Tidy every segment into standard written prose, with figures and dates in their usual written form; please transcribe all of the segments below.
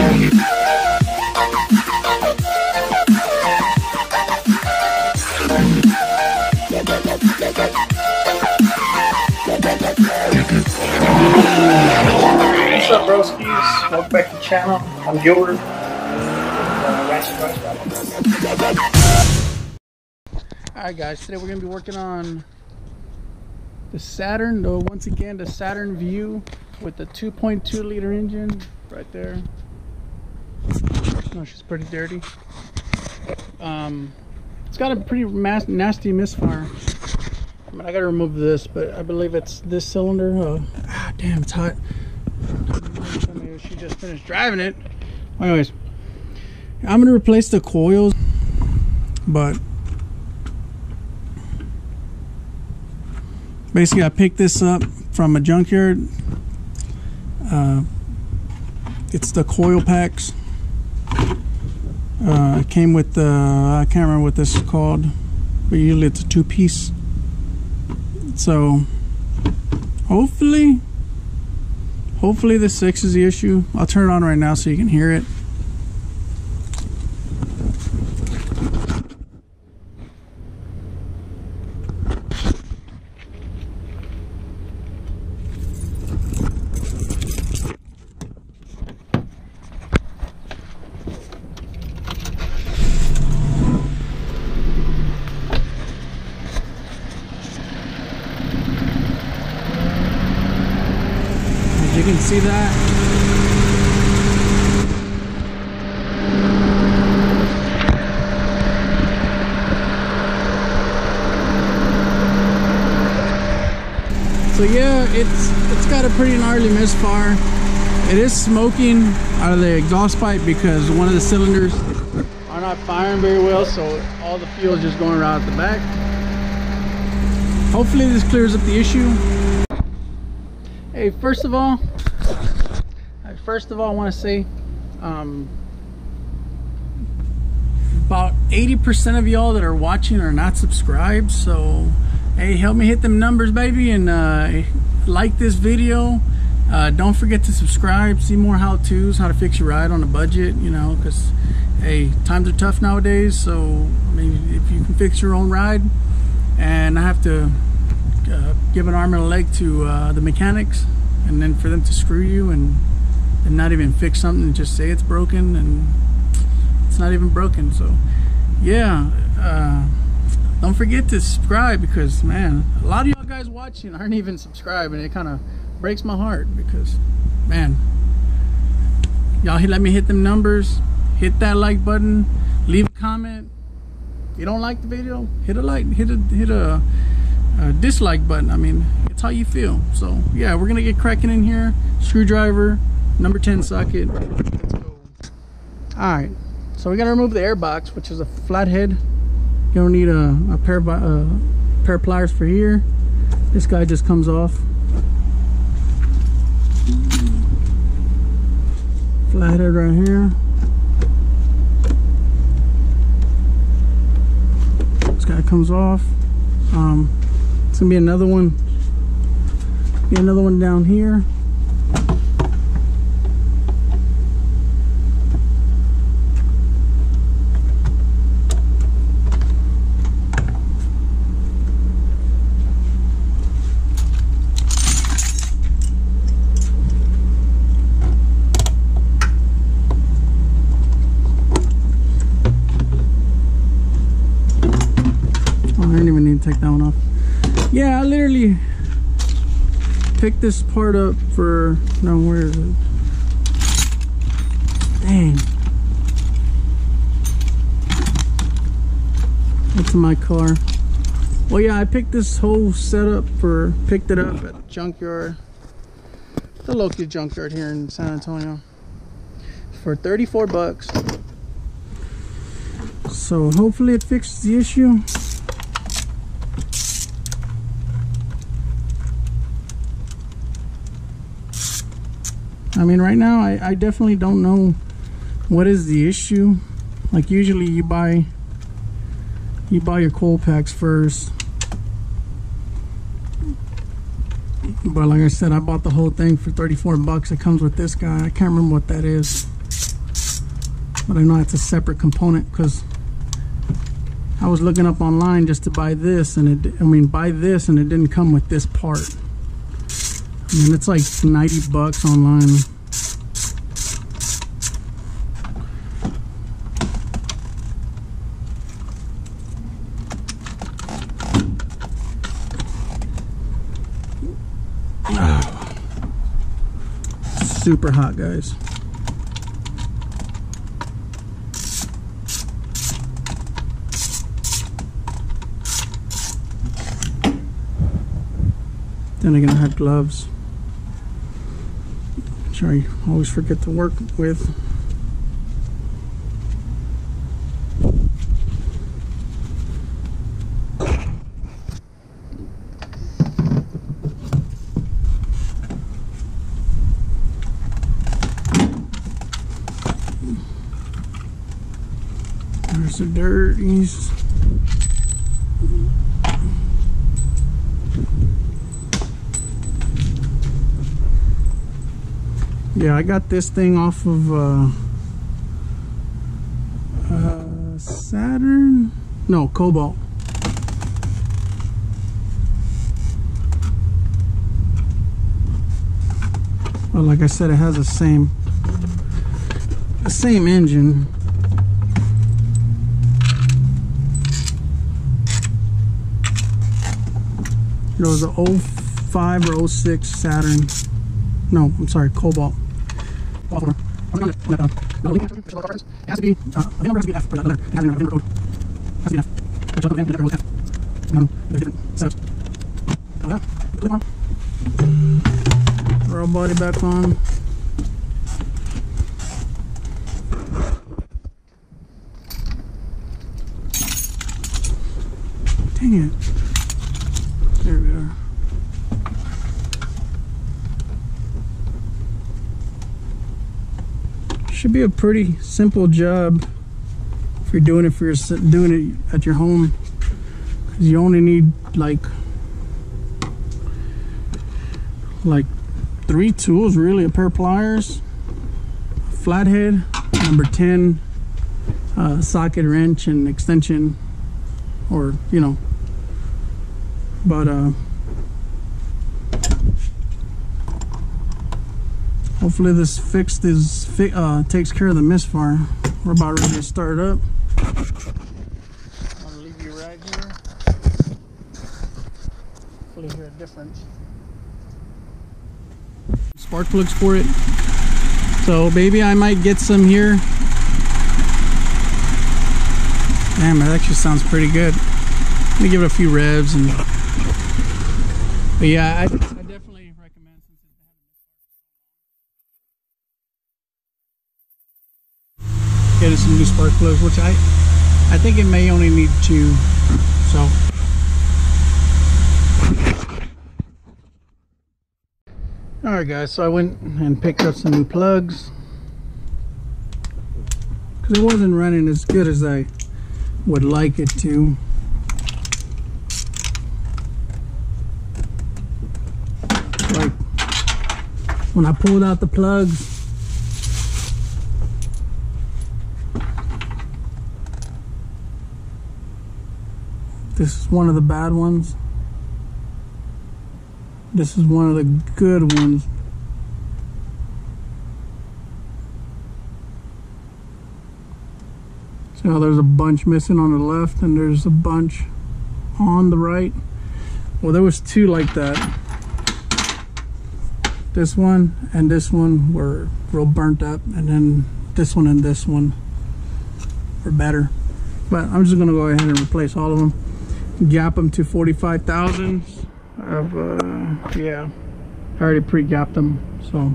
What's up, broskies? Welcome back to the channel. I'm Gilbert. Alright guys, today we're going to be working on the Saturn, once again the Saturn View with the 2.2 liter engine right there. Oh, she's pretty dirty. It's got a pretty nasty misfire. I mean, I gotta remove this, but I believe it's this cylinder. Damn, it's hot. Maybe she just finished driving it. Anyways, I'm gonna replace the coils, but basically I picked this up from a junkyard. It's the coil packs. It came with the, I can't remember what this is called, but usually it's a two-piece. So hopefully this fixes the issue. I'll turn it on right now so you can hear it. You can see that. So yeah, it's got a pretty gnarly misfire. It is smoking out of the exhaust pipe because one of the cylinders are not firing very well, so all the fuel is just going right out the back. Hopefully this clears up the issue. Hey, first of all, I want to say about 80% of y'all that are watching are not subscribed, so hey, help me hit them numbers, baby, and like this video. Don't forget to subscribe, see more how-tos, how to fix your ride on a budget, you know, because hey, times are tough nowadays. So I mean, if you can fix your own ride and I have to give an arm and a leg to the mechanics, and then for them to screw you and not even fix something and just say it's broken and it's not even broken. So yeah, don't forget to subscribe, because man, a lot of y'all guys watching aren't even subscribed, and it kind of breaks my heart because man, y'all let me hit them numbers, hit that like button, leave a comment. If you don't like the video, hit a like, hit a dislike button. I mean, it's how you feel. So yeah, we're gonna get cracking in here. Screwdriver, number 10 socket. Let's go. All right, so we gotta remove the air box, which is a flathead. You're gonna need a pair of pliers for here. This guy just comes off. Flathead right here. This guy comes off. It's gonna be another one. Down here. Oh, I didn't even need to take that one off. Yeah, I literally picked this part up for, no, where is it? Dang. It's my car. Well, yeah, I picked this whole setup picked it up at the junkyard, the local junkyard here in San Antonio, for 34 bucks. So hopefully it fixes the issue. I mean, right now I definitely don't know what is the issue. Like usually you buy your coil packs first, but like I said, I bought the whole thing for 34 bucks. It comes with this guy. I can't remember what that is. but I know it's a separate component because I was looking up online just to buy this, and buy this, and it didn't come with this part. I mean, it's like $90 online. Super hot, guys. Then again, I have gloves, which I always forget to work with. There's the dirties. Yeah, I got this thing off of Saturn? No, Cobalt. Well, like I said, it has the same engine. It was a 05 or 06 Saturn. No, I'm sorry, Cobalt. It has to be, the number has to be F for that letter. It has a VIN code. It has to be F. There's a VIN, the letter was F. There's different setups. Oh yeah, clip on. Throw body back on. Dang it. There we are. Should be a pretty simple job if you're doing it at your home, because you only need like 3 tools really: a pair of pliers, a flathead, number 10, socket, wrench, and extension, or but hopefully this takes care of the misfire. We're about ready to start up. I'm gonna leave you right here. Hopefully hear a difference. Spark plugs for it. So maybe I might get some here. Damn, it actually sounds pretty good. Let me give it a few revs, but yeah, I definitely recommend, since it getting some new spark plugs, which I think it may only need 2. So alright guys, so I went and picked up some new plugs because it wasn't running as good as I would like it to. Like when I pulled out the plugs, this is one of the bad ones. This is one of the good ones. See how there's a bunch missing on the left and there's a bunch on the right? Well, there was 2 like that. This one and this one were real burnt up, and then this one and this one were better. But I'm just gonna go ahead and replace all of them. Gap them to 45 thousandths of yeah, I already pre-gapped them, so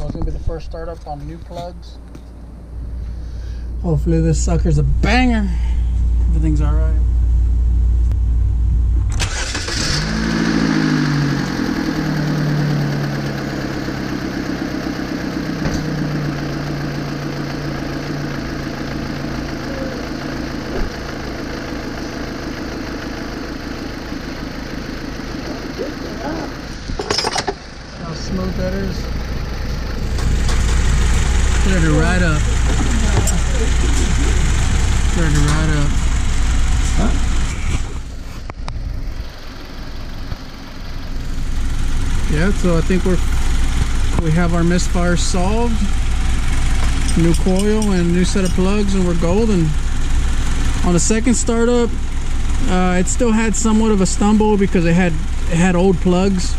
So it's gonna be the first startup on new plugs. Hopefully this sucker's a banger. Everything's all right. How smooth that is. Cleared it right up. Cleared it right up. Yeah, so I think we have our misfire solved. New coil and new set of plugs, and we're golden. On the second startup, it still had somewhat of a stumble because it had old plugs,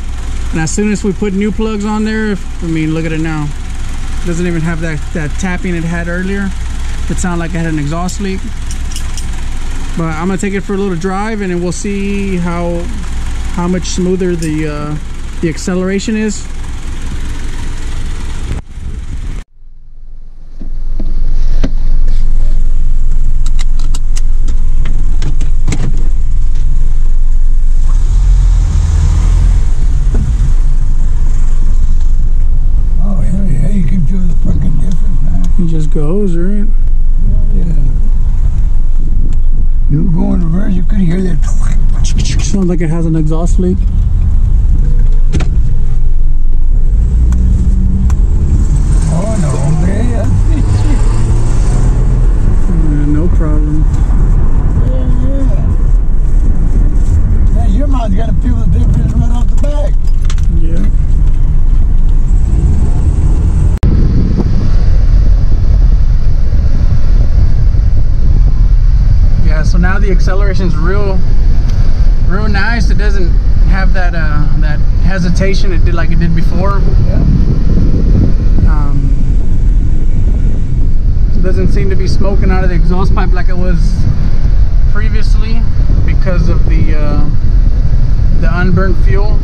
and as soon as we put new plugs on there, I mean, look at it now. It doesn't even have that tapping it had earlier. It sounded like it had an exhaust leak. But I'm gonna take it for a little drive, and then we'll see how much smoother the acceleration is. It just goes, right? Yeah. You were going reverse, you could hear that. Sounds like it has an exhaust leak. Oh no, man. No problem. Yeah. Your mom's got to feel the difference right off the back. Yeah. So now the acceleration is real nice. It doesn't have that that hesitation it did like it did before. Yeah. So it doesn't seem to be smoking out of the exhaust pipe like it was previously because of the unburnt fuel.